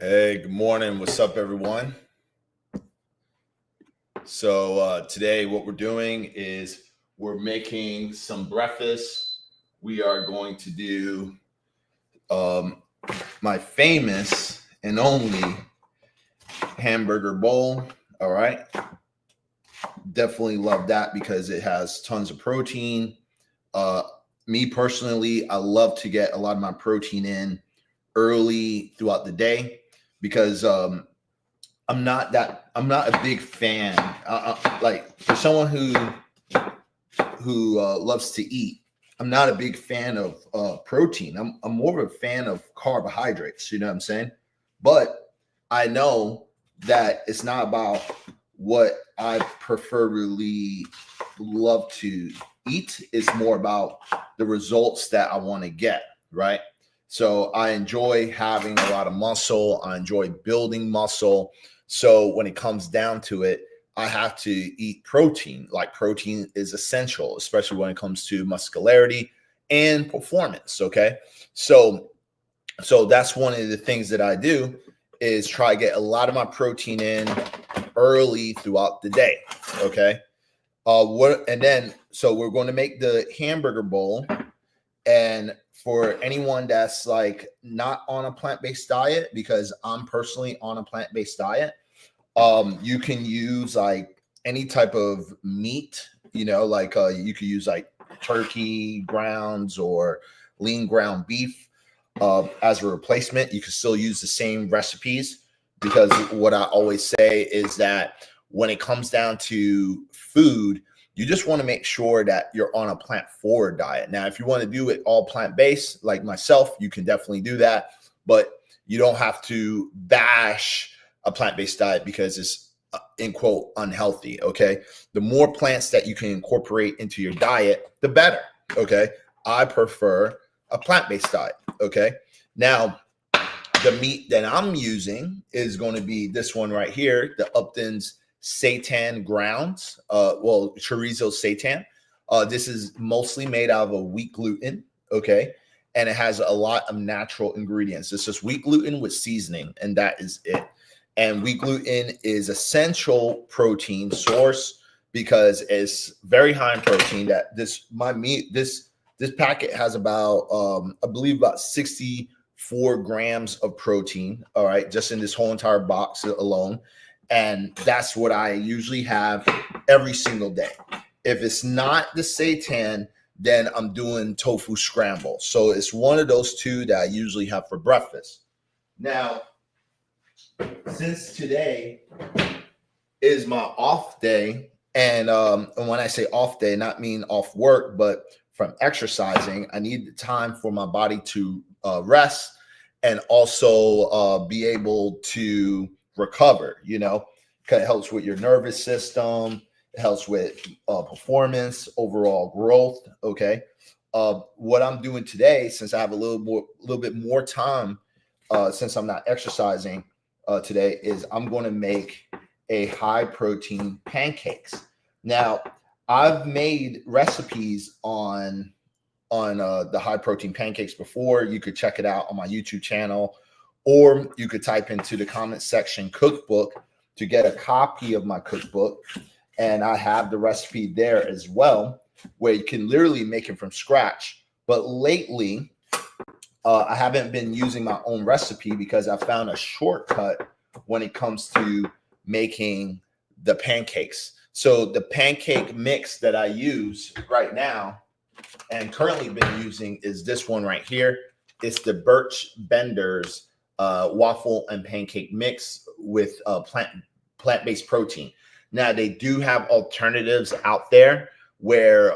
Hey, good morning. What's up, everyone? So today what we're doing is we're making some breakfast. We are going to do um, my famous and only hamburger bowl. All right. Definitely love that because it has tons of protein. Uh, Me personally, I love to get a lot of my protein in early throughout the day because I'm not a big fan. Like for someone who loves to eat, I'm not a big fan of protein. I'm more of a fan of carbohydrates. You know what I'm saying? But I know that it's not about what I preferably love to eat. It's more about the results that I want to get. Right. So I enjoy having a lot of muscle. I enjoy building muscle. So when it comes down to it, I have to eat protein. Like protein is essential, especially when it comes to muscularity and performance. Okay. So that's one of the things that I do is try to get a lot of my protein in early throughout the day. Okay. What and then so we're going to make the hamburger bowl. And for anyone that's like not on a plant-based diet, because I'm personally on a plant-based diet, you can use like any type of meat, like you could use like turkey grounds or lean ground beef as a replacement. You can still use the same recipes because what I always say is that when it comes down to food, you just want to make sure that you're on a plant forward diet. Now, if you want to do it all plant based, like myself, you can definitely do that, but you don't have to bash a plant based diet because it's in quote unhealthy. Okay. The more plants that you can incorporate into your diet, the better. Okay. I prefer a plant based diet. Okay. Now, the meat that I'm using is going to be this one right here, the Upton's Seitan grounds, chorizo seitan. This is mostly made out of a wheat gluten, okay? And it has a lot of natural ingredients. It's just wheat gluten with seasoning, and that is it. And wheat gluten is essential protein source because it's very high in protein. That this packet has about I believe about 64 grams of protein. All right, just in this whole entire box alone. And that's what I usually have every single day. If it's not the seitan, then I'm doing tofu scramble. So it's one of those two that I usually have for breakfast. Now, since today is my off day, and when I say off day, not mean off work, but from exercising, I need the time for my body to rest and also be able to recover, because it helps with your nervous system. It helps with performance, overall growth. Okay. What I'm doing today, since I have a little bit more time, since I'm not exercising today, is I'm going to make a high protein pancakes. Now, I've made recipes on the high protein pancakes before. You could check it out on my YouTube channel, or you could type into the comment section cookbook to get a copy of my cookbook. And I have the recipe there as well, where you can literally make it from scratch. But lately, I haven't been using my own recipe because I found a shortcut when it comes to making the pancakes. So the pancake mix that I use right now and currently been using is this one right here. It's the Birch Benders waffle and pancake mix with plant-based protein. Now they do have alternatives out there where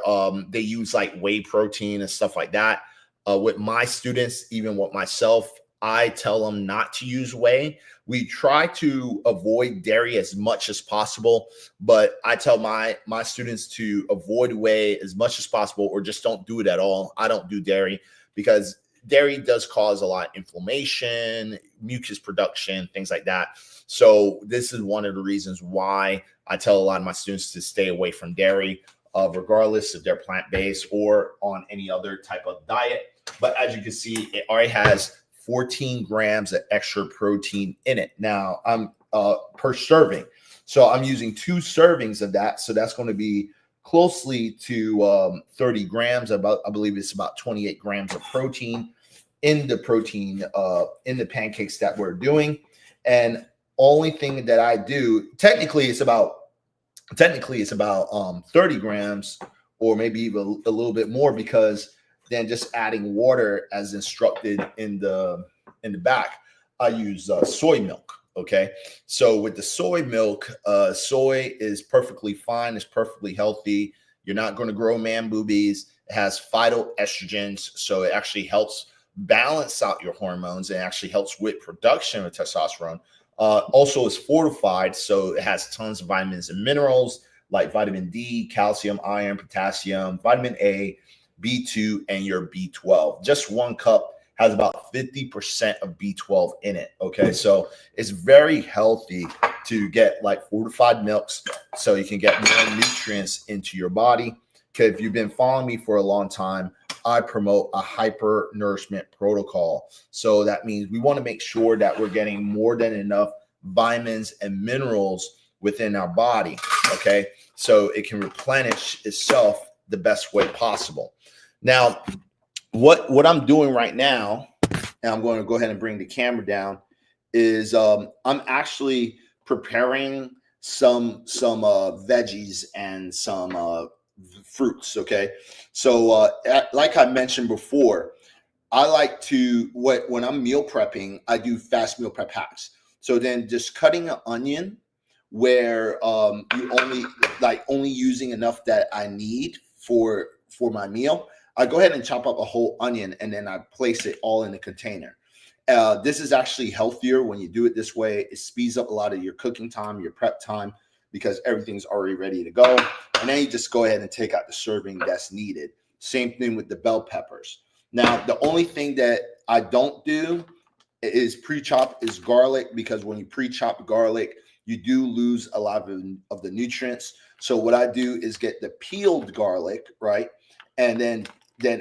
they use like whey protein and stuff like that. With my students, even with myself, I tell them not to use whey. We try to avoid dairy as much as possible, but I tell my students to avoid whey as much as possible, or just don't do it at all. I don't do dairy because dairy does cause a lot of inflammation, mucus production, things like that. So this is one of the reasons why I tell a lot of my students to stay away from dairy, regardless if they're plant-based or on any other type of diet. But as you can see, it already has 14 grams of extra protein in it. Now I'm per serving. So I'm using 2 servings of that. So that's going to be closely to 30 grams. I believe it's about 28 grams of protein in the pancakes that we're doing. And only thing that I do, technically it's about 30 grams or maybe even a little bit more, because then just adding water as instructed in the back, I use soy milk. Okay, so with the soy milk, soy is perfectly fine. It's perfectly healthy. You're not going to grow man boobies. It has phytoestrogens, so it actually helps balance out your hormones and actually helps with production of testosterone. Also, it's fortified, so it has tons of vitamins and minerals like vitamin D, calcium, iron, potassium, vitamin A, B2, and your B12. Just 1 cup has about 50% of B12 in it. Okay, so it's very healthy to get like fortified milks so you can get more nutrients into your body. Okay, if you've been following me for a long time, I promote a hyper nourishment protocol. So that means we want to make sure that we're getting more than enough vitamins and minerals within our body. Okay, so it can replenish itself the best way possible. Now, what I'm doing right now, and I'm going to go ahead and bring the camera down, is I'm actually preparing some veggies and some fruits. Okay, so like I mentioned before, I like to when I'm meal prepping, I do fast meal prep hacks. So then just cutting an onion where you only using enough that I need for my meal. I go ahead and chop up a whole onion and then I place it all in a container. This is actually healthier when you do it this way. It speeds up a lot of your cooking time, your prep time, because everything's already ready to go. And then you just go ahead and take out the serving that's needed. Same thing with the bell peppers. Now, the only thing that I don't do is pre-chop is garlic, because when you pre-chop garlic, you do lose a lot of the nutrients. So what I do is get the peeled garlic, right? And then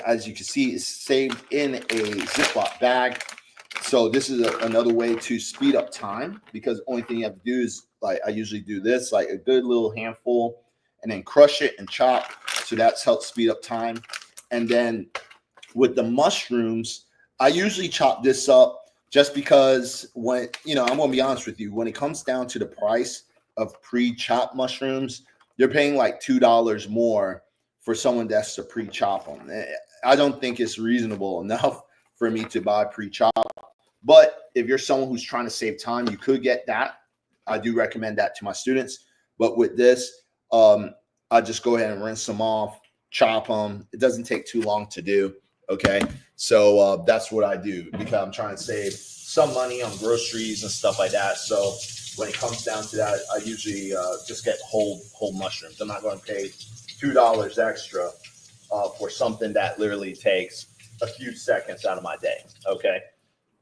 as you can see, it's saved in a Ziploc bag. So this is another way to speed up time, because the only thing you have to do is, like, I usually do this, like a good little handful, and then crush it and chop. So that's helped speed up time. And then with the mushrooms, I usually chop this up just because when, I'm going to be honest with you, when it comes down to the price of pre-chopped mushrooms, you're paying like $2 more for someone that's to pre-chop them. I don't think it's reasonable enough for me to buy pre-chop. But if you're someone who's trying to save time, you could get that. I do recommend that to my students. But with this, I just go ahead and rinse them off, chop them. It doesn't take too long to do. Okay, so that's what I do, because I'm trying to save some money on groceries and stuff like that. So when it comes down to that, I usually just get whole mushrooms. I'm not going to pay $2 extra for something that literally takes a few seconds out of my day. Okay,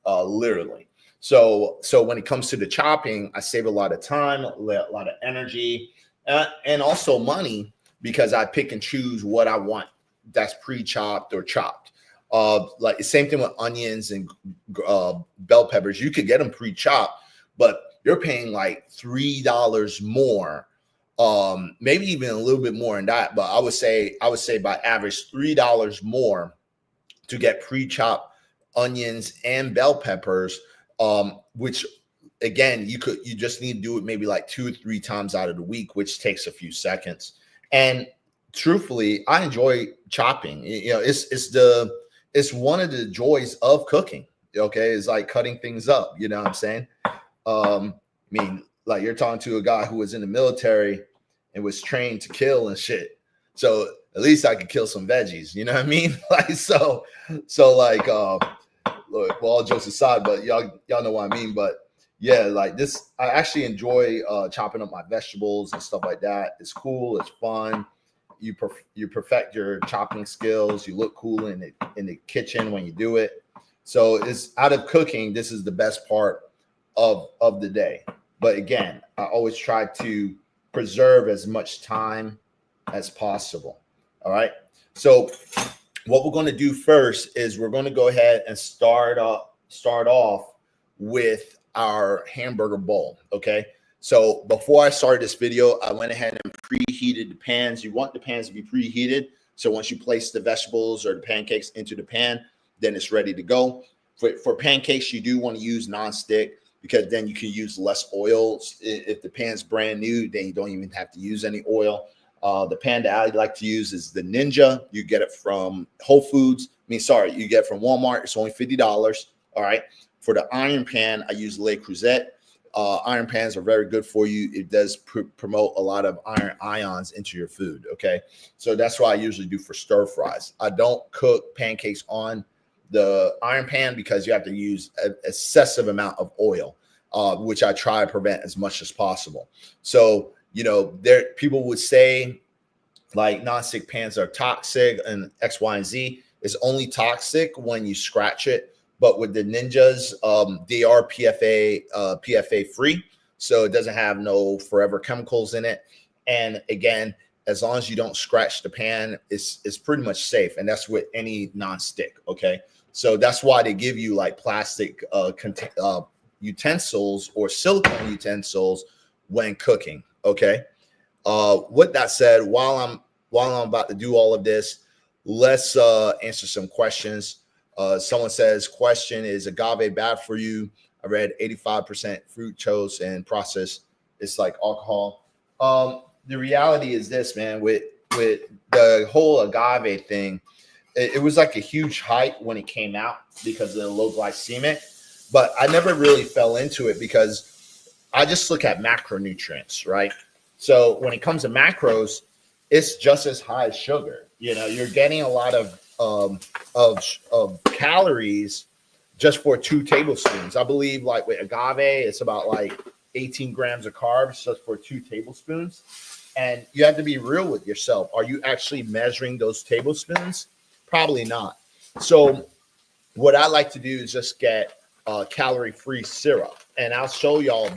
literally. So when it comes to the chopping, I save a lot of time, a lot of energy, and also money, because I pick and choose what I want that's pre-chopped or chopped. Like the same thing with onions and bell peppers. You could get them pre-chopped, but you're paying like $3 more, maybe even a little bit more than that. But I would say by average $3 more to get pre-chopped onions and bell peppers, which again, you just need to do it maybe like 2 or 3 times out of the week, which takes a few seconds. And truthfully, I enjoy chopping. It's one of the joys of cooking. Okay, it's like cutting things up. You know what I'm saying? I mean, like, you're talking to a guy who was in the military and was trained to kill and shit. So at least I could kill some veggies. You know what I mean? Like, so like, look, well, all jokes aside, but y'all know what I mean. But yeah, like this, I actually enjoy chopping up my vegetables and stuff like that. It's cool. It's fun. You perfect your chopping skills. You look cool in the kitchen when you do it. So it's out of cooking. This is the best part of the day. But again, I always try to preserve as much time as possible. All right. So what we're going to do first is we're going to go ahead and start start off with our hamburger bowl. Okay. So before I started this video, I went ahead and preheated the pans. You want the pans to be preheated. So once you place the vegetables or the pancakes into the pan, then it's ready to go. For pancakes, you do want to use nonstick because then you can use less oil. If the pan's brand new, then you don't even have to use any oil. The pan that I like to use is the Ninja. You get it from Whole Foods. You get it from Walmart. It's only $50. All right. For the iron pan, I use Le Creuset. Iron pans are very good for you. It does promote a lot of iron ions into your food. Okay. So that's what I usually do for stir fries. I don't cook pancakes on the iron pan because you have to use an excessive amount of oil, which I try to prevent as much as possible. So, people would say like nonstick pans are toxic and X, Y, and Z. It's only toxic when you scratch it. But with the Ninjas, they are PFA free, so it doesn't have no forever chemicals in it. And again, as long as you don't scratch the pan, it's pretty much safe. And that's with any nonstick. Okay, so that's why they give you like plastic utensils or silicone utensils when cooking. Okay. With that said, while I'm about to do all of this, let's answer some questions. Someone says, question, is agave bad for you? I read 85% fructose and processed. It's like alcohol. The reality is this, man, with the whole agave thing, it was like a huge hype when it came out because of the low glycemic, but I never really fell into it because I just look at macronutrients, right? So when it comes to macros, it's just as high as sugar. You're getting a lot of calories just for 2 tablespoons. I believe like with agave, it's about like 18 grams of carbs just for 2 tablespoons. And you have to be real with yourself. Are you actually measuring those tablespoons? Probably not. So what I like to do is just get calorie-free syrup. And I'll show y'all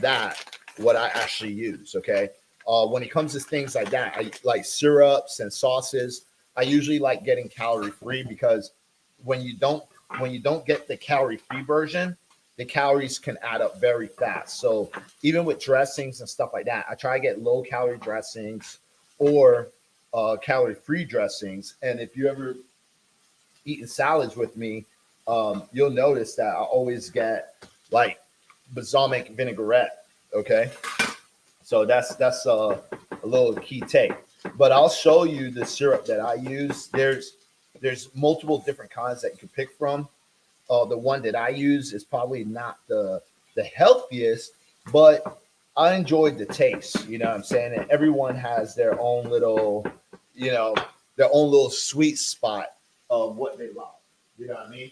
what I actually use, okay? When it comes to things like that, I like syrups and sauces. I usually like getting calorie-free because when you don't get the calorie-free version, the calories can add up very fast. So even with dressings and stuff like that, I try to get low-calorie dressings or calorie-free dressings. And if you ever eaten salads with me, you'll notice that I always get like balsamic vinaigrette. Okay, so that's a little key take. But I'll show you the syrup that I use. There's multiple different kinds that you can pick from. The one that I use is probably not the healthiest, but I enjoyed the taste. You know what I'm saying? And everyone has their own little, sweet spot of what they love. You know what I mean?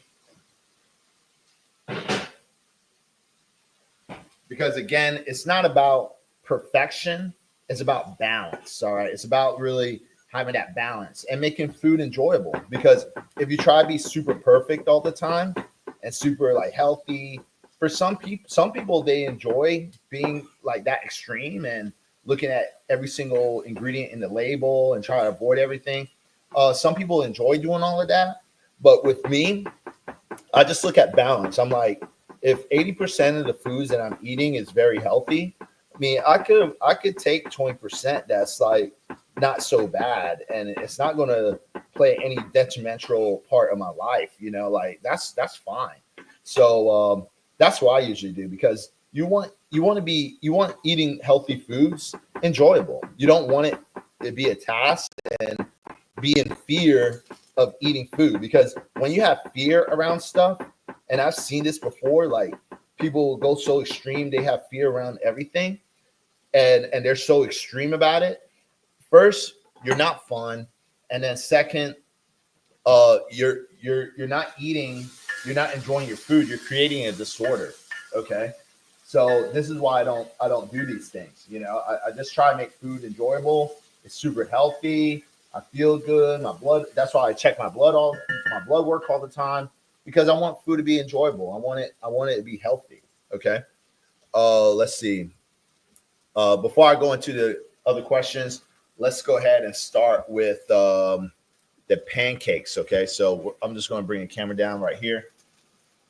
Because again, it's not about perfection. It's about balance. All right. It's about really having that balance and making food enjoyable. Because if you try to be super perfect all the time and super like healthy, for some people they enjoy being like that extreme and looking at every single ingredient in the label and try to avoid everything. Some people enjoy doing all of that. But with me, I just look at balance. I'm like, if 80% of the foods that I'm eating is very healthy, I mean, I could take 20% that's like not so bad, and it's not going to play any detrimental part of my life. Like that's fine. So that's what I usually do, because you want eating healthy foods enjoyable. You don't want it to be a task and be in fear of eating food, because when you have fear around stuff, and I've seen this before, like people go so extreme, they have fear around everything, and they're so extreme about it. First, you're not fun, and then second, you're not eating, you're not enjoying your food, you're creating a disorder. Okay, so this is why I don't do these things. I just try to make food enjoyable. It's super healthy. I feel good. My blood. That's why I check my blood work all the time, because I want food to be enjoyable. I want it to be healthy. Okay. Let's see. Before I go into the other questions, let's go ahead and start with the pancakes. Okay. So I'm just going to bring the camera down right here.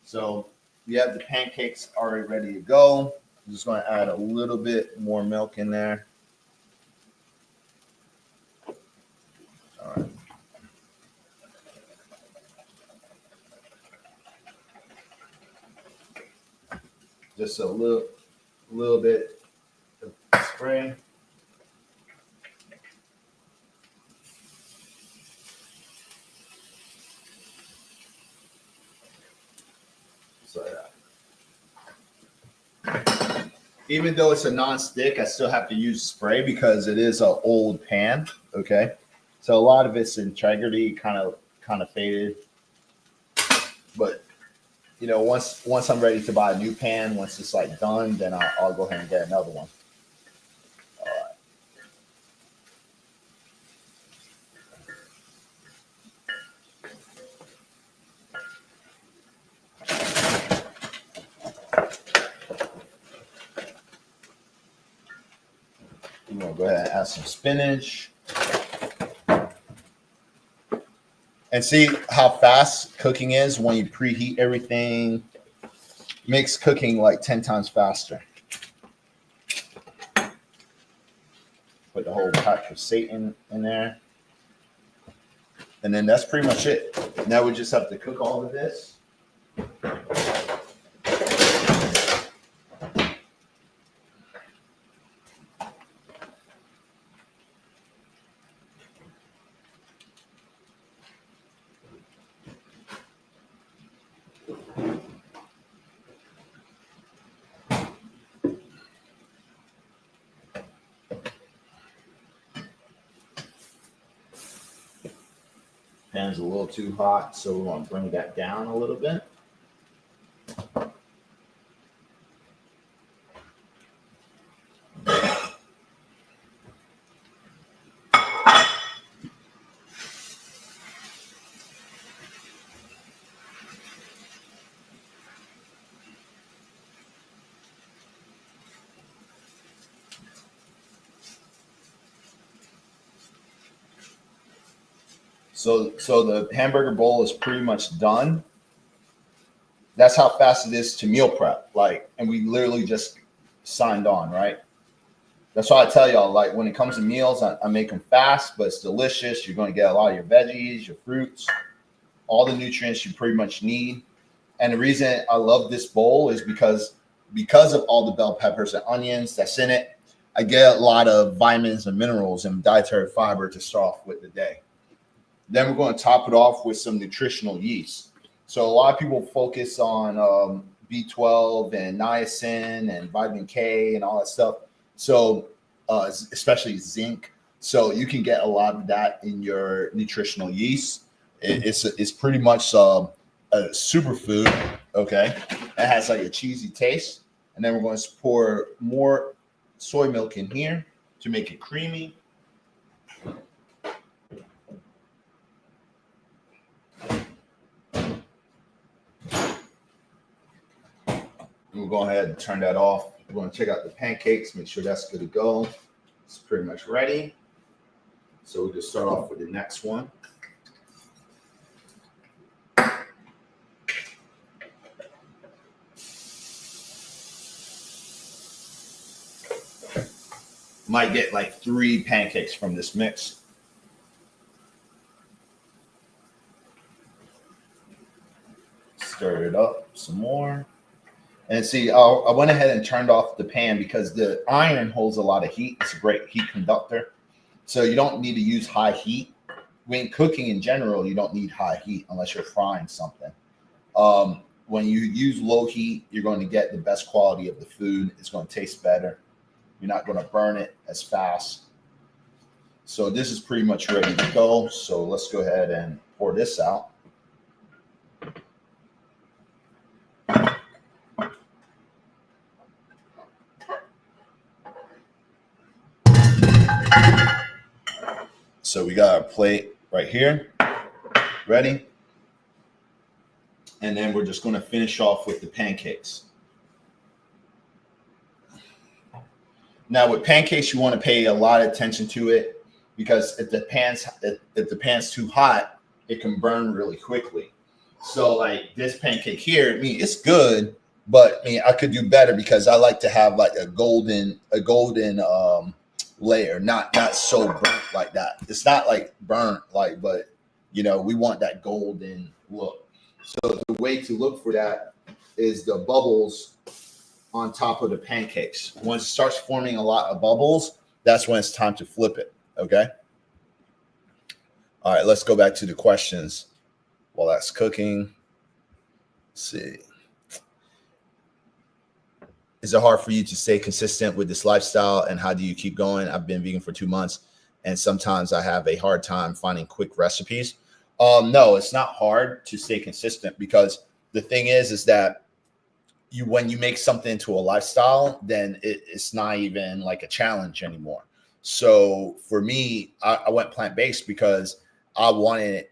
So we have the pancakes already ready to go. I'm just going to add a little bit more milk in there. All right. Just a little bit of spray. So yeah. Even though it's a non-stick, I still have to use spray because it is an old pan. Okay, so a lot of its integrity kind of faded. But you know, once I'm ready to buy a new pan, once it's like done, then I'll go ahead and get another one. All right. I'm gonna go ahead and add some spinach. And see how fast cooking is when you preheat everything. Makes cooking like 10 times faster. Put the whole pack of Satan in there. And then that's pretty much it. Now we just have to cook all of this. Pan's a little too hot, so we want to bring that down a little bit. So the hamburger bowl is pretty much done. That's how fast it is to meal prep. Like, and we literally just signed on, right? That's why I tell y'all, like, when it comes to meals, I make them fast, but it's delicious. You're going to get a lot of your veggies, your fruits, all the nutrients you pretty much need. And the reason I love this bowl is because of all the bell peppers and onions that's in it. I get a lot of vitamins and minerals and dietary fiber to start off with the day. Then we're going to top it off with some nutritional yeast. So a lot of people focus on B12 and niacin and vitamin K and all that stuff. So especially zinc. So you can get a lot of that in your nutritional yeast. It's pretty much a superfood. Okay, it has like a cheesy taste. And then we're going to pour more soy milk in here to make it creamy. We'll go ahead and turn that off. We're going to check out the pancakes, make sure that's good to go. It's pretty much ready. So we'll just start off with the next one. Might get like 3 pancakes from this mix. Stir it up some more. And see, I went ahead and turned off the pan because the iron holds a lot of heat. It's a great heat conductor. So you don't need to use high heat. When cooking in general, you don't need high heat unless you're frying something. When you use low heat, you're going to get the best quality of the food. It's going to taste better. You're not going to burn it as fast. So this is pretty much ready to go. So let's go ahead and pour this out. So we got our plate right here, ready. And then we're just going to finish off with the pancakes. Now with pancakes, you want to pay a lot of attention to it because if the pan's too hot, it can burn really quickly. So like this pancake here, I mean, it's good, but I mean, I could do better because I like to have like a golden layer, not so burnt like that. It's not like burnt like, but we want that golden look. So the way to look for that is the bubbles on top of the pancakes. Once it starts forming a lot of bubbles, that's when it's time to flip it. Okay. All right, let's go back to the questions while that's cooking. Let's see. Is it hard for you to stay consistent with this lifestyle, and how do you keep going? I've been vegan for 2 months, and sometimes I have a hard time finding quick recipes. No, it's not hard to stay consistent, because the thing is that when you make something into a lifestyle, then it's not even like a challenge anymore. So for me, I went plant-based because I wanted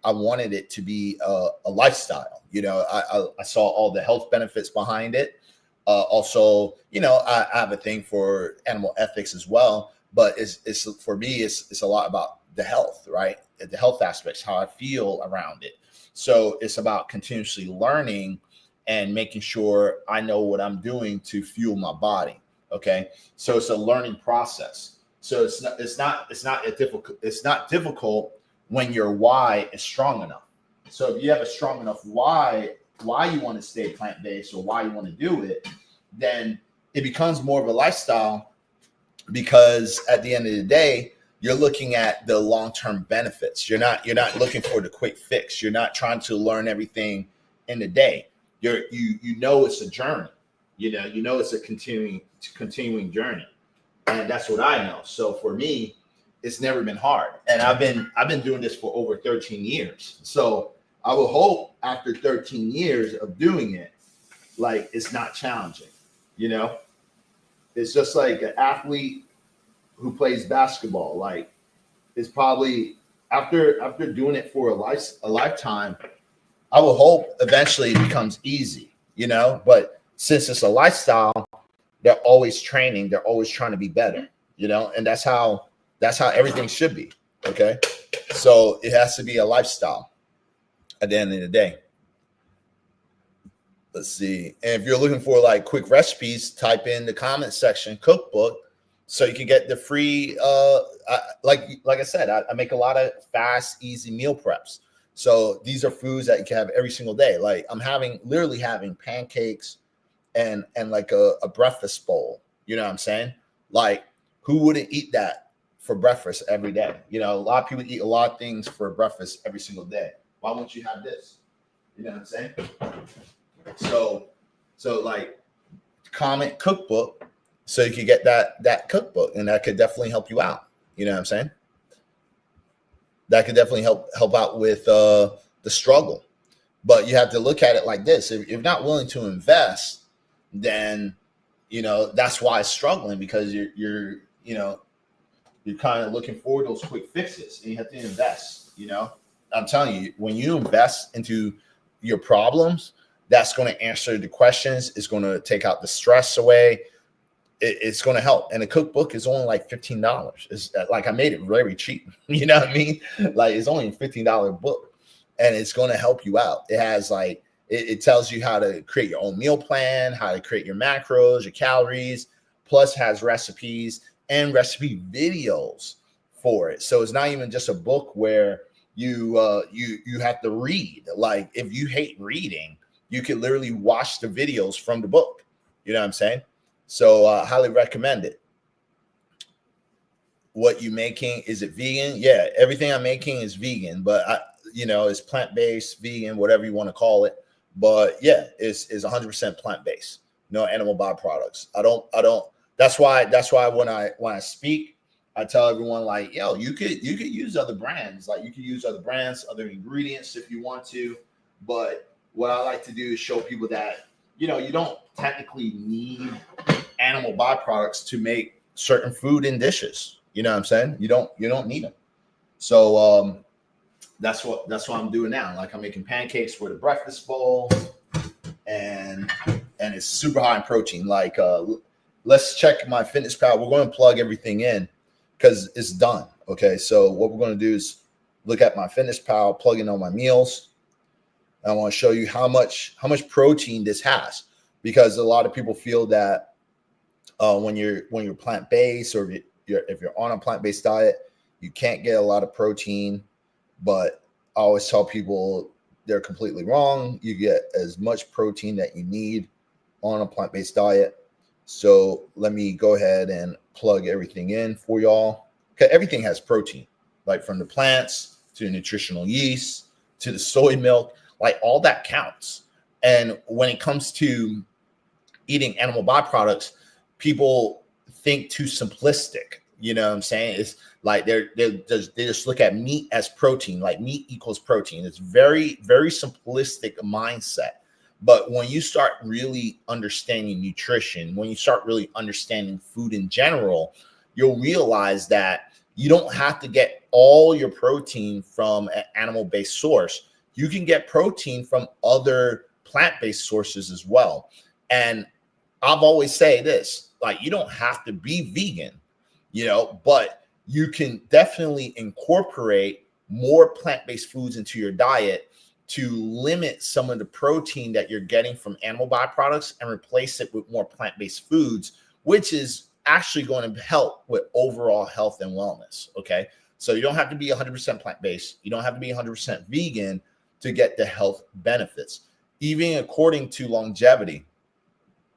it to be a lifestyle. I saw all the health benefits behind it. Also, I have a thing for animal ethics as well, but it's for me, it's a lot about the health, right? The health aspects, how I feel around it. So it's about continuously learning and making sure I know what I'm doing to fuel my body. Okay. So it's a learning process. So it's not difficult when your why is strong enough. So if you have a strong enough why you want to stay plant-based or why you want to do it, then it becomes more of a lifestyle, because at the end of the day, you're looking at the long-term benefits. You're not looking for the quick fix. You're not trying to learn everything in the day. It's a journey. It's a continuing journey. And that's what I know. So for me, it's never been hard. And I've been doing this for over 13 years. So I will hope after 13 years of doing it, like, it's not challenging. It's just like an athlete who plays basketball. Like, it's probably after doing it for a lifetime, I will hope eventually it becomes easy, but since it's a lifestyle, they're always training. They're always trying to be better, and that's how everything should be. Okay. So it has to be a lifestyle at the end of the day. Let's see. And if you're looking for like quick recipes, type in the comment section cookbook so you can get the free. Like I said, I make a lot of fast, easy meal preps. So these are foods that you can have every single day. Like, I'm literally having pancakes and like a breakfast bowl. You know what I'm saying? Like, who wouldn't eat that for breakfast every day? A lot of people eat a lot of things for breakfast every single day. Why won't you have this? You know what I'm saying? So like, comment cookbook so you can get that cookbook, and that could definitely help you out. You know what I'm saying? That could definitely help out with the struggle. But you have to look at it like this: if you're not willing to invest, then that's why it's struggling, because you're kind of looking for those quick fixes, and you have to invest. I'm telling you, when you invest into your problems, that's going to answer the questions. It's going to take out the stress away. It's going to help. And the cookbook is only like $15. It's like, I made it very cheap. You know what I mean? Like, it's only a $15 book, and it's going to help you out. It has like, it tells you how to create your own meal plan, how to create your macros, your calories, plus has recipes and recipe videos for it. So it's not even just a book where you have to read. Like, if you hate reading, you can literally watch the videos from the book. You know what I'm saying? So highly recommend it. What you making? Is it vegan? Yeah, everything I'm making is vegan, but it's plant-based, vegan, whatever you want to call it. But yeah, it's 100% plant-based. No animal byproducts. I don't. That's why when I speak, I tell everyone, like, yo, you could use other brands. Like, you could use other brands, other ingredients if you want to. But what I like to do is show people that, you don't technically need animal byproducts to make certain food and dishes. You know what I'm saying? You don't need them. So that's what I'm doing now. Like, I'm making pancakes for the breakfast bowl, and it's super high in protein. Like, let's check my FitnessPal. We're going to plug everything in because it's done. Okay, so what we're going to do is look at my FitnessPal, plug in all my meals. I want to show you how much protein this has. because a lot of people feel that when you're plant-based, or if you're on a plant-based diet, you can't get a lot of protein. But I always tell people they're completely wrong. You get as much protein that you need on a plant-based diet. So let me go ahead and plug everything in for y'all. Okay, everything has protein, like from the plants to the nutritional yeast to the soy milk, like all that counts. And when it comes to eating animal byproducts, people think too simplistic. You know what I'm saying? It's like they just look at meat as protein, like meat equals protein. It's very, very simplistic mindset. But when you start really understanding nutrition, when you start really understanding food in general, you'll realize that you don't have to get all your protein from an animal-based source. You can get protein from other plant-based sources as well. And I've always say this, like, you don't have to be vegan, but you can definitely incorporate more plant-based foods into your diet to limit some of the protein that you're getting from animal byproducts and replace it with more plant-based foods, which is actually going to help with overall health and wellness. Okay. So you don't have to be 100% plant-based. You don't have to be 100% vegan to get the health benefits. Even according to longevity,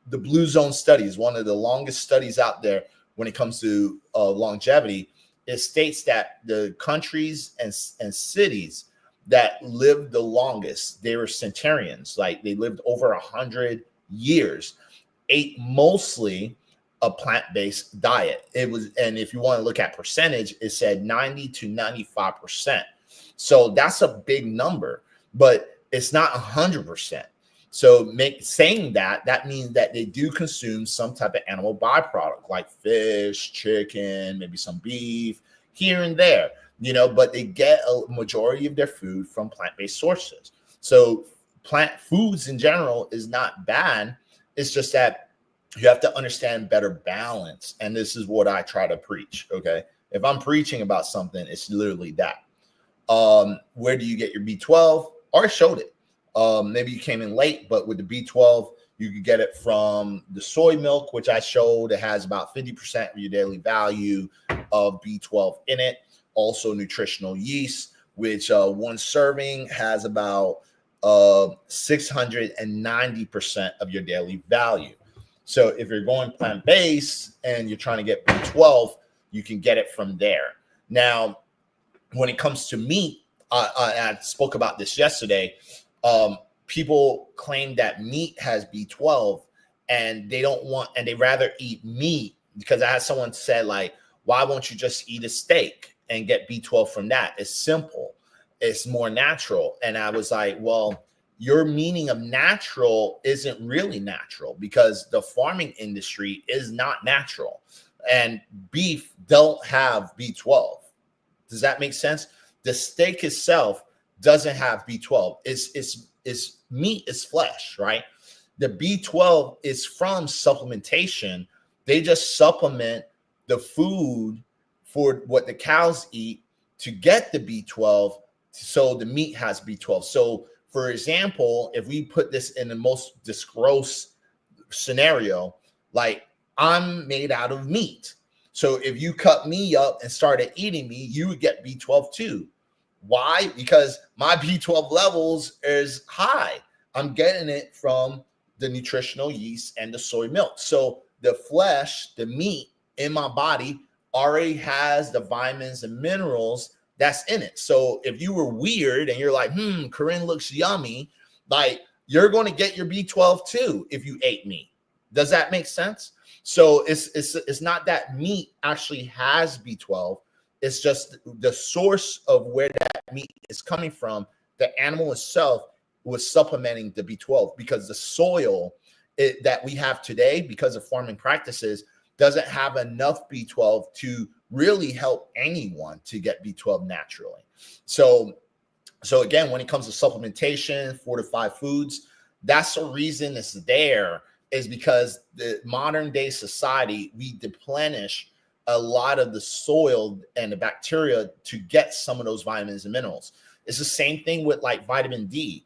the Blue Zone study is one of the longest studies out there when it comes to longevity. It states that the countries and cities that lived the longest, they were centenarians, like they lived over 100 years, ate mostly a plant-based diet. It was, and if you want to look at percentage, it said 90 to 95%. So that's a big number, but it's not 100%. So saying that means that they do consume some type of animal byproduct like fish, chicken, maybe some beef here and there, but they get a majority of their food from plant-based sources. So plant foods in general is not bad. It's just that you have to understand better balance. And this is what I try to preach. Okay. If I'm preaching about something, it's literally that. Where do you get your B12? Already showed it. Maybe you came in late, but with the B12, you could get it from the soy milk, which I showed. It has about 50% of your daily value of B12 in it. Also nutritional yeast, which one serving has about 690% of your daily value. So if you're going plant-based and you're trying to get B12, you can get it from there. Now, when it comes to meat, I spoke about this yesterday. People claim that meat has B12 and they don't want, and they rather eat meat, because I had someone said, like, why won't you just eat a steak and get B12 from that? It's simple. It's more natural. And I was like, well, your meaning of natural isn't really natural, because the farming industry is not natural, and beef don't have B12. Does that make sense? The steak itself doesn't have B12. It's meat is flesh, right? The B12 is from supplementation. They just supplement the food for what the cows eat to get the B12, so the meat has B12. So, for example, if we put this in the most gross scenario, like, I'm made out of meat. So if you cut me up and started eating me, you would get B12 too. Why? Because my B12 levels is high. I'm getting it from the nutritional yeast and the soy milk. So the flesh, the meat in my body already has the vitamins and minerals that's in it. So if you were weird and you're like, Corinne looks yummy, like, you're going to get your B12 too if you ate meat. Does that make sense? So it's not that meat actually has B12. It's just the source of where that meat is coming from. The animal itself was supplementing the B12, because the soil that we have today, because of farming practices, doesn't have enough B12 to really help anyone to get B12 naturally. So again, when it comes to supplementation, fortified foods, that's the reason it's there, is because the modern day society, we deplenish a lot of the soil and the bacteria to get some of those vitamins and minerals. It's the same thing with like vitamin D.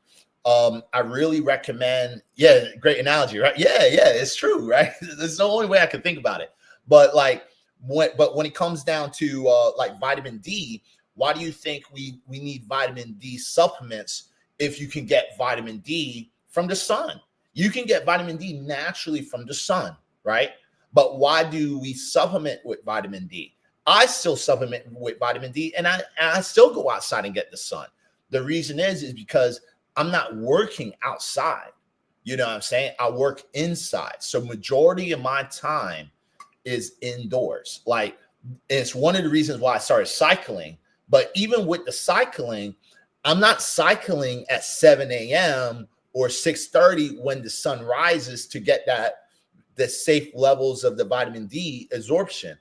I really recommend. Yeah, great analogy, right? Yeah, it's true, right? That's the only way I can think about it. But like when it comes down to like vitamin D, why do you think we need vitamin D supplements if you can get vitamin D from the sun? You can get vitamin D naturally from the sun, right? But why do we supplement with vitamin D? I still supplement with vitamin D, and I still go outside and get the sun. The reason is because I'm not working outside. You know what I'm saying? I work inside. So majority of my time is indoors. Like, it's one of the reasons why I started cycling. But even with the cycling, I'm not cycling at 7 a.m. or 6:30 when the sun rises to get the safe levels of the vitamin D absorption.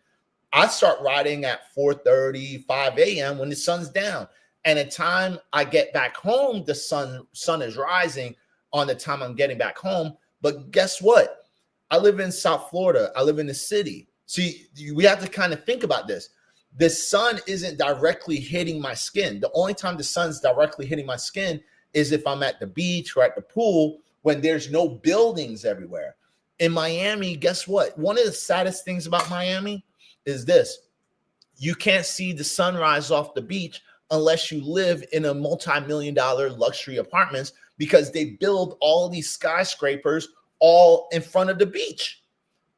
I start riding at 4:30, 5 a.m. when the sun's down. And the time I get back home, the sun is rising on the time I'm getting back home. But guess what? I live in South Florida. I live in the city. See, we have to kind of think about this. The sun isn't directly hitting my skin. The only time the sun's directly hitting my skin is if I'm at the beach or at the pool when there's no buildings everywhere. In Miami, guess what? One of the saddest things about Miami is this. You can't see the sunrise off the beach unless you live in a multi-million-dollar luxury apartments, because they build all these skyscrapers all in front of the beach.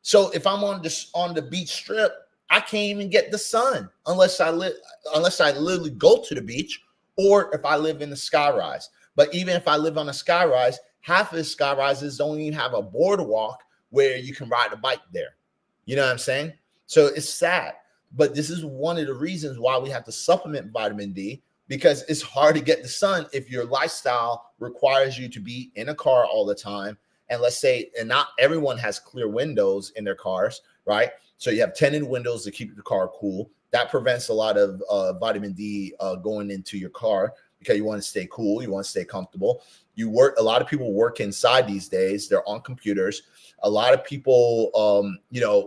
So if I'm on the beach strip, I can't even get the sun unless I literally go to the beach, or if I live in the skyrise. But even if I live on a skyrise, half of the skyrises don't even have a boardwalk where you can ride a bike there. You know what I'm saying? So it's sad. But this is one of the reasons why we have to supplement vitamin D, because it's hard to get the sun if your lifestyle requires you to be in a car all the time. And let's say, and not everyone has clear windows in their cars, right? So you have tinted windows to keep the car cool. That prevents a lot of vitamin D going into your car, because you want to stay cool, you want to stay comfortable. A lot of people work inside these days. They're on computers. A lot of people,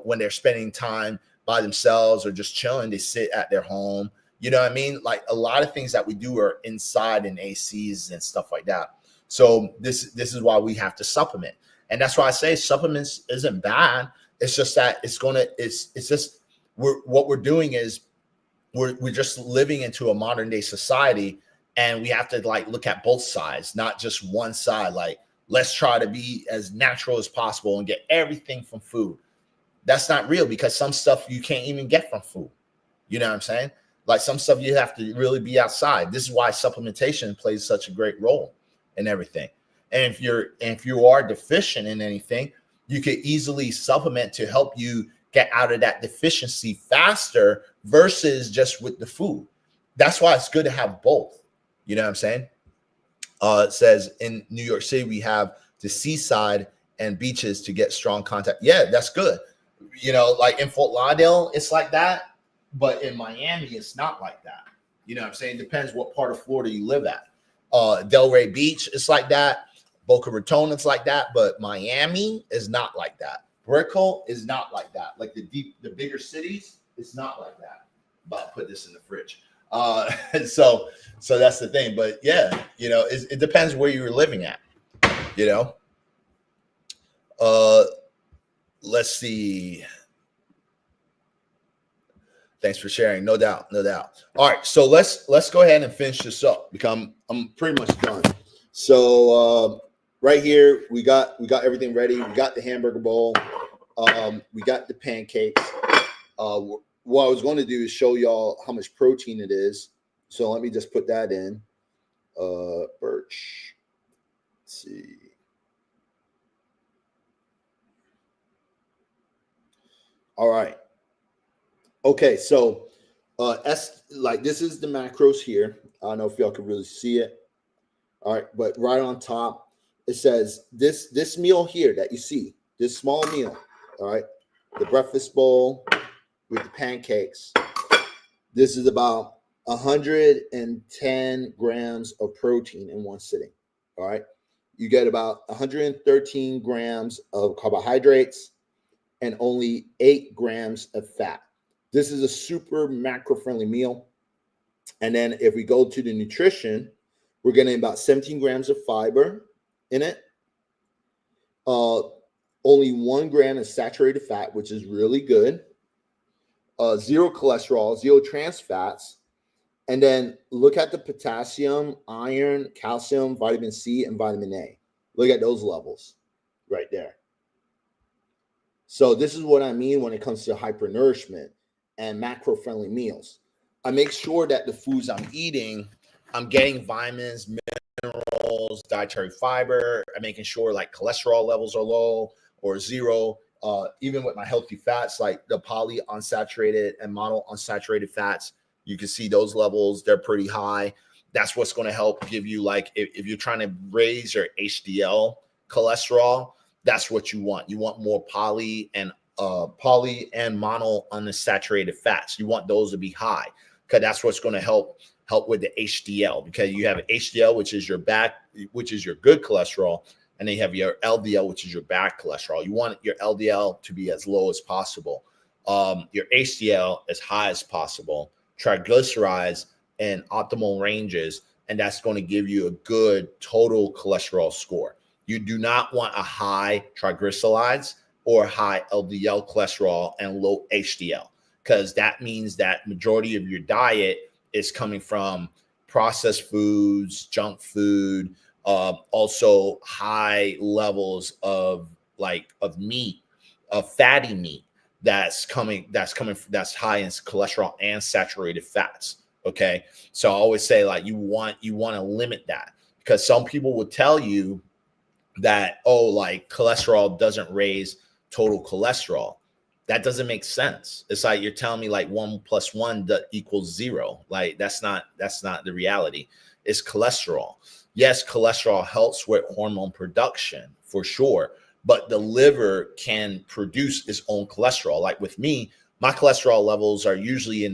when they're spending time by themselves or just chilling, they sit at their home. You know what I mean? Like, a lot of things that we do are inside in ACs and stuff like that. So this is why we have to supplement. And that's why I say supplements isn't bad. It's just that what we're doing is we're just living into a modern day society, and we have to like look at both sides, not just one side. Like, let's try to be as natural as possible and get everything from food. That's not real, because some stuff you can't even get from food. You know what I'm saying? Like, some stuff you have to really be outside. This is why supplementation plays such a great role in everything. And if you are deficient in anything, you could easily supplement to help you get out of that deficiency faster versus just with the food. That's why it's good to have both. You know what I'm saying? It says in New York City, we have the seaside and beaches to get strong contact. Yeah, that's good. Like in Fort Lauderdale, it's like that. But in Miami, it's not like that. You know what I'm saying? Depends what part of Florida you live at. Delray Beach, it's like that. Boca Raton, it's like that. But Miami is not like that. Brickell is not like that. Like the bigger cities, it's not like that. But put this in the fridge. So that's the thing. But yeah, it depends where you're living at. Let's see. Thanks for sharing. No doubt. All right, so let's go ahead and finish this up, because I'm pretty much done. So right here, we got everything ready. We got the hamburger bowl. We got the pancakes. What I was going to do is show y'all how much protein it is. So let me just put that in. Birch. Let's see. All right. Okay, so this is the macros here. I don't know if y'all can really see it. All right, but right on top, it says this meal here that you see, this small meal, all right, the breakfast bowl with the pancakes. This is about 110 grams of protein in one sitting. All right, you get about 113 grams of carbohydrates and only 8 grams of fat. This is a super macro-friendly meal. And then if we go to the nutrition, We're getting about 17 grams of fiber in it. Only 1 gram of saturated fat, which is really good. 0 cholesterol, 0 trans fats. And then look at the potassium, iron, calcium, vitamin C, and vitamin A. Look at those levels right there. So this is what I mean when it comes to hypernourishment and macro-friendly meals. I make sure that the foods I'm eating, I'm getting vitamins, minerals, dietary fiber. I'm making sure like cholesterol levels are low or 0. Even with my healthy fats, like the polyunsaturated and monounsaturated fats, you can see those levels, they're pretty high. That's what's going to help give you, like, if you're trying to raise your HDL cholesterol, that's what you want. You want more poly and monounsaturated fats. You want those to be high, because that's what's going to help with the HDL, because you have HDL, which is your good cholesterol, and then you have your LDL, which is your bad cholesterol. You want your LDL to be as low as possible, your HDL as high as possible, triglycerides in optimal ranges, and that's going to give you a good total cholesterol score. You do not want a high triglycerides or high LDL cholesterol and low HDL, because that means that majority of your diet is coming from processed foods, junk food, also high levels of meat, of fatty meat that's high in cholesterol and saturated fats. Okay. So I always say, like, you want to limit that, because some people will tell you that, oh, like cholesterol doesn't raise total cholesterol. That doesn't make sense. It's like you're telling me like 1 + 1 equals 0. Like that's not the reality. It's cholesterol. Yes, cholesterol helps with hormone production for sure, but the liver can produce its own cholesterol. Like with me, my cholesterol levels are usually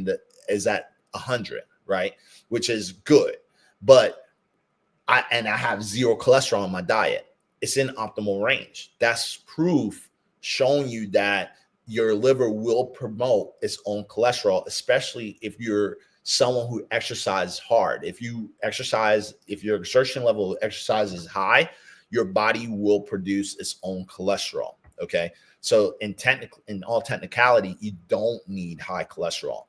is at 100, right? Which is good. But I have 0 cholesterol in my diet. It's in optimal range. That's proof showing you that your liver will promote its own cholesterol, especially if you're someone who exercises hard. If your exertion level of exercise is high, your body will produce its own cholesterol. Okay. So in all technicality, you don't need high cholesterol.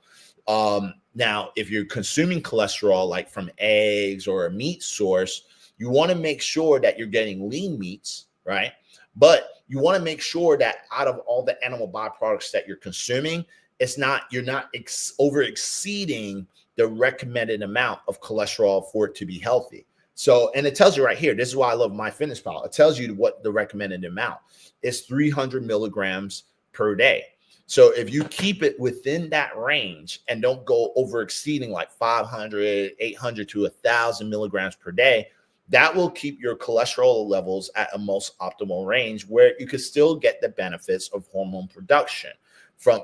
Now, if you're consuming cholesterol like from eggs or a meat source, you want to make sure that you're getting lean meats, right? But you want to make sure that out of all the animal byproducts that you're consuming, you're not over exceeding the recommended amount of cholesterol for it to be healthy. So, and it tells you right here, this is why I love MyFitnessPal. It tells you what the recommended amount is: 300 milligrams per day. So if you keep it within that range and don't go over exceeding like 500, 800 to 1,000 milligrams per day, that will keep your cholesterol levels at a most optimal range where you could still get the benefits of hormone production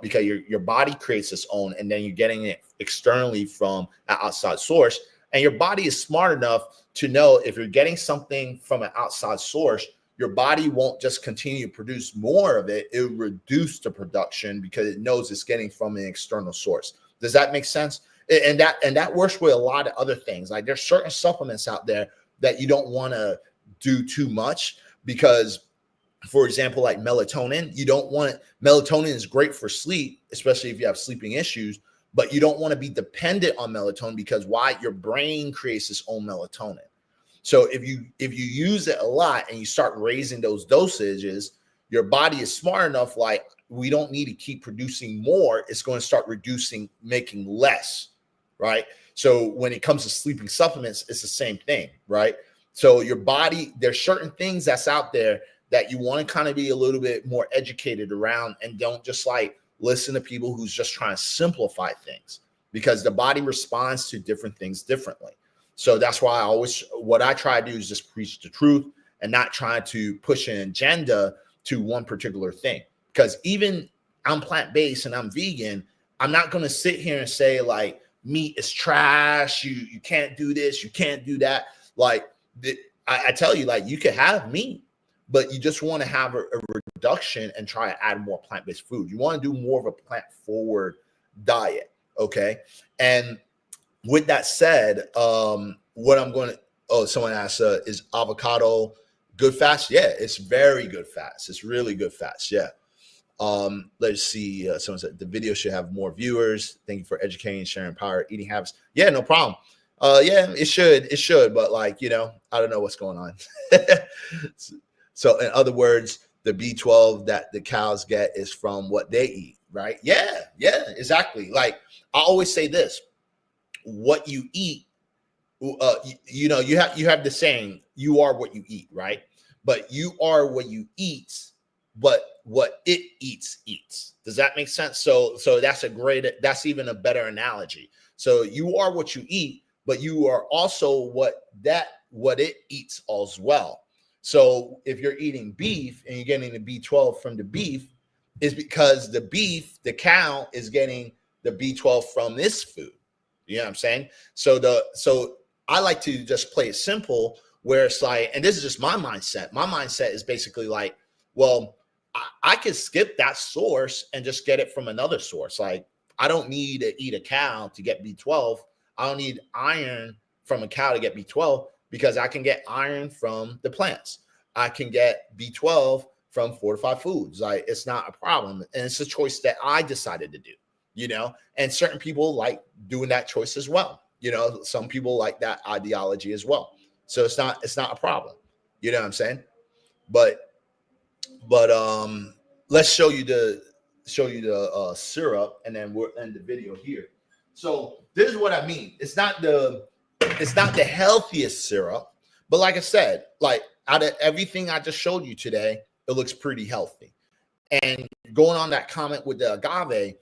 because your body creates its own, and then you're getting it externally from an outside source. And your body is smart enough to know if you're getting something from an outside source, your body won't just continue to produce more of it. It will reduce the production because it knows it's getting from an external source. Does that make sense? And that works with a lot of other things. Like there's certain supplements out there that you don't want to do too much because, for example, like melatonin, melatonin is great for sleep, especially if you have sleeping issues, but you don't want to be dependent on melatonin because your brain creates its own melatonin. So if you use it a lot and you start raising those dosages, your body is smart enough, like we don't need to keep producing more. It's going to start making less, right? So when it comes to sleeping supplements, it's the same thing, right? So your body, there's certain things that's out there that you want to kind of be a little bit more educated around, and don't just like listen to people who's just trying to simplify things, because the body responds to different things differently. So that's why what I try to do is just preach the truth and not try to push an agenda to one particular thing. Because even I'm plant-based and I'm vegan, I'm not going to sit here and say like meat is trash. You can't do this. You can't do that. Like I tell you, like you can have meat, but you just want to have a reduction and try to add more plant-based food. You want to do more of a plant-forward diet. Okay. And with that said, what I'm going to, Oh, someone asked, is avocado good fats? Yeah, it's very good fats. It's really good fats. Yeah. Let's see. Someone said the video should have more viewers. Thank you for educating, sharing power, eating habits. Yeah, no problem. Yeah, it should. It should, but like, I don't know what's going on. So in other words, the B12 that the cows get is from what they eat, right? Yeah, exactly. Like I always say this, what you eat, you have the saying, you are what you eat, right? But you are what you eat, but what it eats. Does that make sense? So that's even a better analogy. So you are what you eat, but you are also what it eats as well. So if you're eating beef and you're getting the B12 from the beef, is because the cow is getting the B12 from this food. You know what I'm saying? So I like to just play it simple where it's like, and this is just my mindset. My mindset is basically like, well, I could skip that source and just get it from another source. Like I don't need to eat a cow to get B12. I don't need iron from a cow to get B12 because I can get iron from the plants. I can get B12 from fortified foods. Like it's not a problem. And it's a choice that I decided to do, and certain people like doing that choice as well. Some people like that ideology as well. So it's not a problem. You know what I'm saying? But let's show you the syrup, and then we'll end the video here. So this is what I mean. It's not the healthiest syrup, but like I said, like out of everything I just showed you today, it looks pretty healthy. And going on that comment with the agave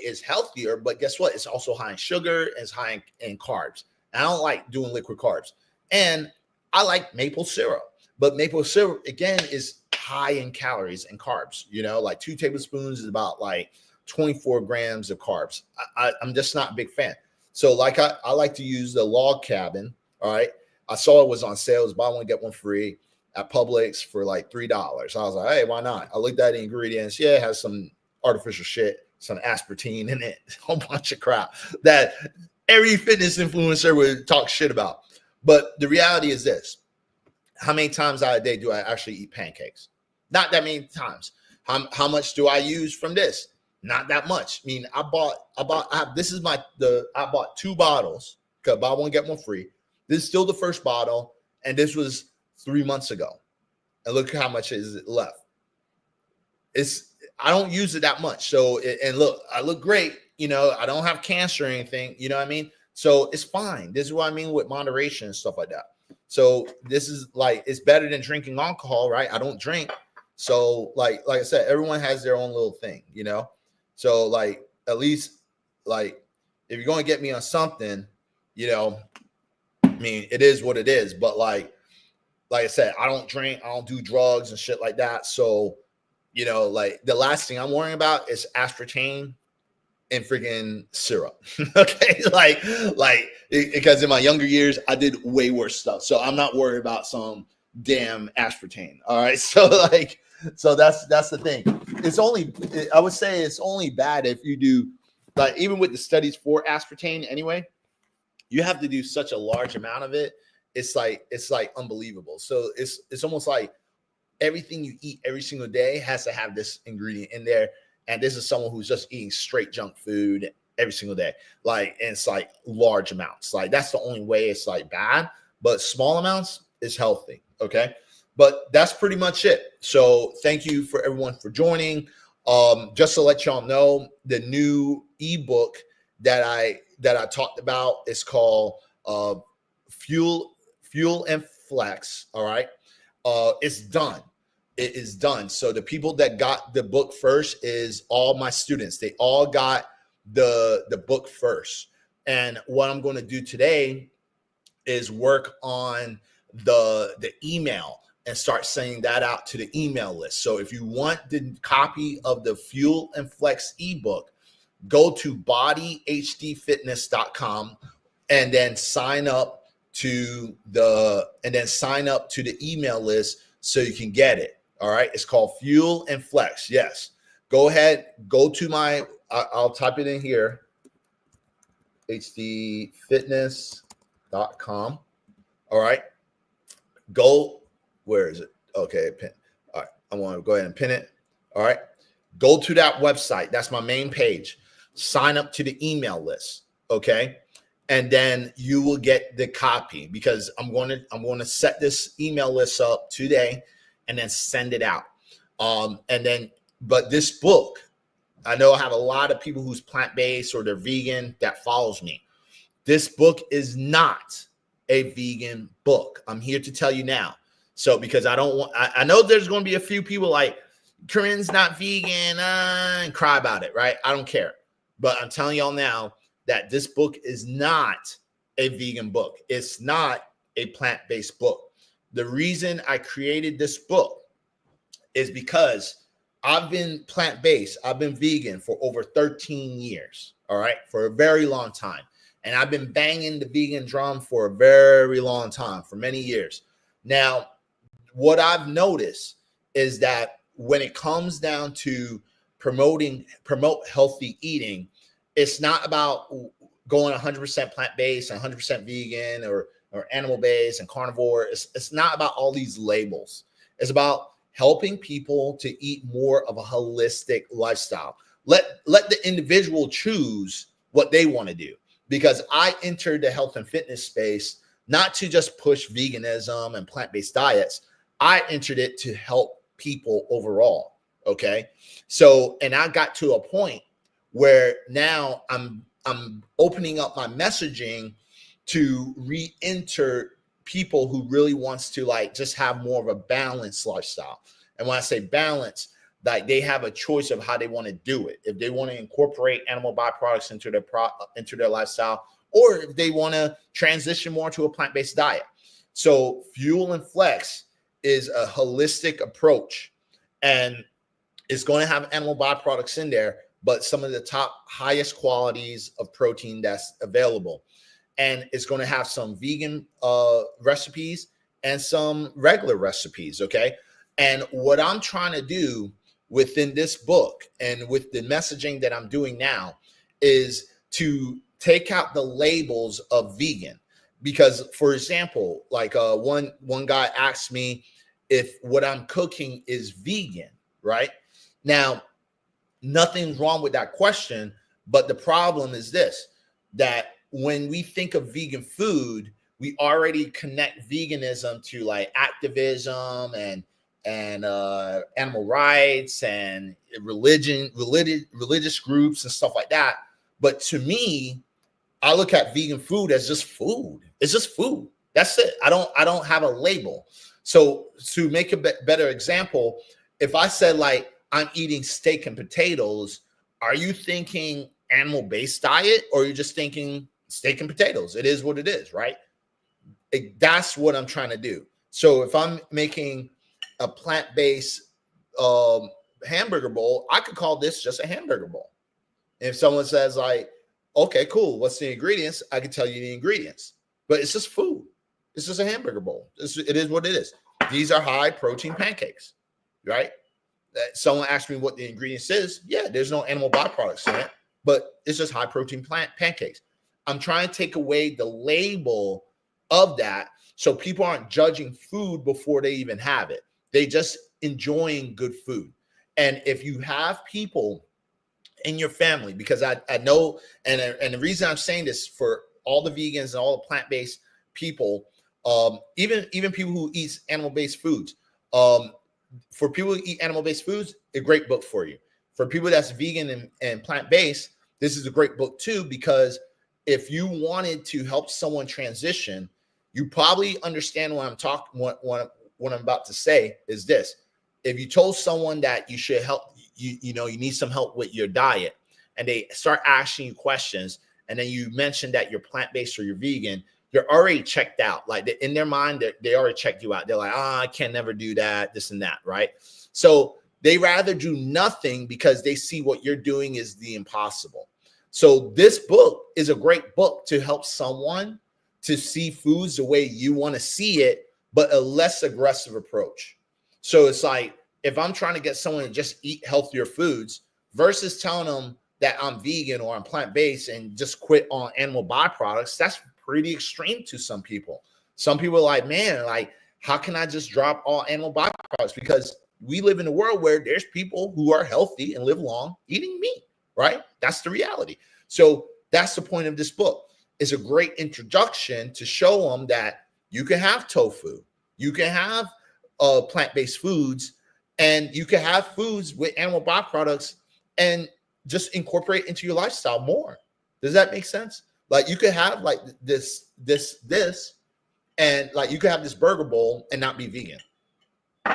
is healthier, but guess what? It's also high in sugar and it's high in carbs. And I don't like doing liquid carbs. And I like maple syrup, but maple syrup again is high in calories and carbs. Like 2 tablespoons is about like 24 grams of carbs. I'm just not a big fan. So like I like to use the Log Cabin. All right. I saw it was on sale. It was buy one, get one free at Publix for like $3. I was like, hey, why not? I looked at the ingredients. Yeah, it has some artificial shit, some aspartame in it, a whole bunch of crap that every fitness influencer would talk shit about. But the reality is this. How many times out of the day do I actually eat pancakes? Not that many times. How much do I use from this? Not that much. I mean, I bought 2 bottles because buy one, get one free. This is still the first bottle, and this was 3 months ago. And look how much is left. I don't use it that much. So, and look, I look great. I don't have cancer or anything. You know what I mean? So it's fine. This is what I mean with moderation and stuff like that. So this is like, it's better than drinking alcohol, right? I don't drink. So like I said, everyone has their own little thing, So like, at least like, if you're going to get me on something, I mean, it is what it is. But like I said, I don't drink, I don't do drugs and shit like that. So, like the last thing I'm worrying about is aspartame and freaking syrup. Okay. Like, because in my younger years, I did way worse stuff. So I'm not worried about some damn aspartame. All right. So that's the thing. I would say it's only bad if you do, like, even with the studies for aspartame anyway, you have to do such a large amount of it. It's like unbelievable. So it's almost like everything you eat every single day has to have this ingredient in there. And this is someone who's just eating straight junk food every single day. Like, and it's like large amounts. Like that's the only way it's like bad, but small amounts is healthy. Okay. But that's pretty much it. So thank you for everyone for joining. Just to let y'all know, the new ebook that I talked about is called Fuel and Flex. All right. It's done. It is done. So the people that got the book first is all my students. They all got the book first. And what I'm going to do today is work on the email and start sending that out to the email list. So if you want the copy of the Fuel and Flex ebook, go to bodyhdfitness.com and then sign up to the email list so you can get it. All right. It's called Fuel and Flex. Yes. Go ahead. Go to I'll type it in here. hdfitness.com. All right. Go. Where is it? Okay. Pin. All right. I want to go ahead and pin it. All right. Go to that website. That's my main page. Sign up to the email list. Okay. And then you will get the copy, because I'm going to set this email list up today and then send it out. But this book, I know I have a lot of people who's plant-based or they're vegan that follows me. This book is not a vegan book. I'm here to tell you now. So, because I know there's going to be a few people like, Corinne's not vegan, and cry about it, right? I don't care. But I'm telling y'all now that this book is not a vegan book. It's not a plant-based book. The reason I created this book is because I've been plant-based. I've been vegan for over 13 years, all right, for a very long time. And I've been banging the vegan drum for a very long time, for many years. Now, what I've noticed is that when it comes down to promote healthy eating, it's not about going 100% plant-based and 100% vegan or animal-based and carnivore. It's not about all these labels. It's about helping people to eat more of a holistic lifestyle. Let the individual choose what they want to do, because I entered the health and fitness space not to just push veganism and plant-based diets. I entered it to help people overall. Okay. So, and I got to a point where now I'm opening up my messaging to re-enter people who really wants to like just have more of a balanced lifestyle. And when I say balance, like they have a choice of how they want to do it. If they want to incorporate animal byproducts into their lifestyle, or if they want to transition more to a plant-based diet. So Fuel and Flex is a holistic approach, and it's going to have animal byproducts in there, but some of the top highest qualities of protein that's available. And it's going to have some vegan recipes and some regular recipes. Okay. And what I'm trying to do within this book and with the messaging that I'm doing now is to take out the labels of vegan. Because, for example, like one guy asked me if what I'm cooking is vegan, right? Now, nothing's wrong with that question, but the problem is this, that when we think of vegan food, we already connect veganism to like activism and animal rights and religious groups and stuff like that. But to me, I look at vegan food as just food. It's just food. That's it. I don't have a label. So to make a better example, if I said like I'm eating steak and potatoes, are you thinking animal-based diet, or are you just thinking steak and potatoes? It is what it is, right? That's what I'm trying to do. So if I'm making a plant-based hamburger bowl, I could call this just a hamburger bowl. And if someone says like, okay, cool, what's the ingredients? I can tell you the ingredients, but it's just food. It's just a hamburger bowl. It is what it is. These are high protein pancakes, right? Someone asked me what the ingredients is. Yeah, there's no animal byproducts in it, but it's just high protein pancakes. I'm trying to take away the label of that so people aren't judging food before they even have it. They just enjoying good food. And if you have people in your family, because I know, and the reason I'm saying this for all the vegans and all the plant-based people, even people who eat animal-based foods, for people who eat animal-based foods, a great book for you. For people that's vegan and plant-based, this is a great book too, because if you wanted to help someone transition, you probably understand what I'm talking. What I'm about to say is this: if you told someone that you should help, you need some help with your diet, and they start asking you questions, and then you mention that you're plant-based or you're vegan, you're already checked out. Like in their mind, they already checked you out. They're like, I can never do that, this and that, right? So they rather do nothing because they see what you're doing is the impossible. So this book is a great book to help someone to see foods the way you want to see it, but a less aggressive approach. So it's like, if I'm trying to get someone to just eat healthier foods versus telling them that I'm vegan or I'm plant-based and just quit on animal byproducts, that's pretty extreme to some people. Some people are like, man, like, how can I just drop all animal byproducts? Because we live in a world where there's people who are healthy and live long eating meat, right? That's the reality. So that's the point of this book. It's a great introduction to show them that you can have tofu, you can have plant-based foods, and you can have foods with animal byproducts and just incorporate into your lifestyle more. Does that make sense? Like, you could have like this, and like you could have this burger bowl and not be vegan.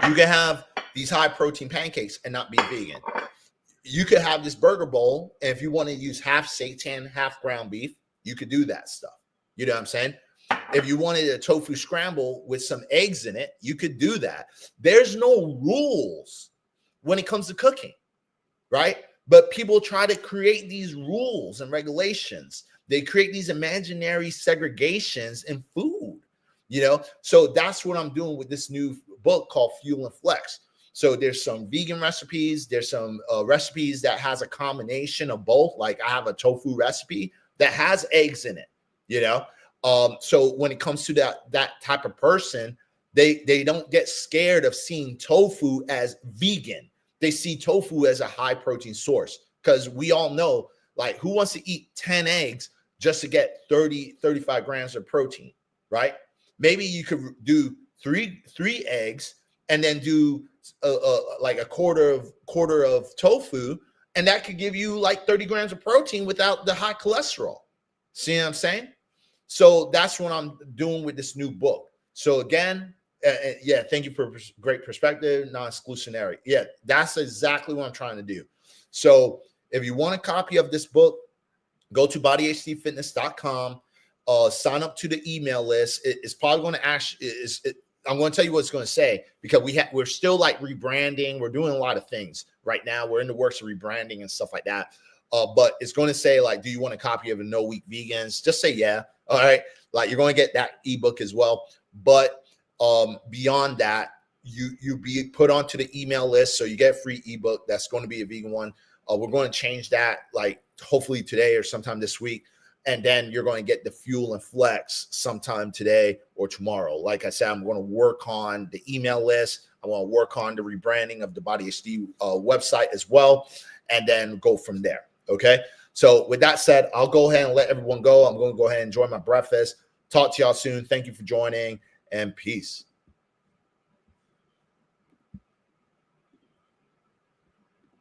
You can have these high protein pancakes and not be vegan. You could have this burger bowl, and if you want to use half seitan, half ground beef, you could do that stuff. You know what I'm saying? If you wanted a tofu scramble with some eggs in it, you could do that. There's no rules when it comes to cooking, right? But people try to create these rules and regulations. They create these imaginary segregations in food, you know? So that's what I'm doing with this new book called Fuel and Flex. So there's some vegan recipes. There's some recipes that has a combination of both. Like I have a tofu recipe that has eggs in it, you know? So when it comes to that type of person, they don't get scared of seeing tofu as vegan. They see tofu as a high protein source, because we all know, like, who wants to eat 10 eggs just to get 35 grams of protein, right? Maybe you could do three eggs and then do like a quarter of tofu, and that could give you like 30 grams of protein without the high cholesterol. See what I'm saying? So that's what I'm doing with this new book. So again, yeah, thank you for great perspective, non-exclusionary. Yeah, that's exactly what I'm trying to do. So if you want a copy of this book, go to bodyhdfitness.com, sign up to the email list. It's probably going to I'm going to tell you what it's going to say, because we're still like rebranding. We're doing a lot of things right now. We're in the works of rebranding and stuff like that. But it's going to say, like, do you want a copy of a No Week Vegans? Just say yeah. All right. Like, you're going to get that ebook as well. But beyond that, you be put onto the email list, so you get a free ebook that's going to be a vegan one. We're going to change that, like, hopefully today or sometime this week, and then you're going to get the Fuel and Flex sometime today or tomorrow. Like I said, I'm going to work on the email list. I want to work on the rebranding of the Body HD website as well, and then go from there. Okay. So with that said, I'll go ahead and let everyone go. I'm going to go ahead and enjoy my breakfast. Talk to y'all soon. Thank you for joining, and peace.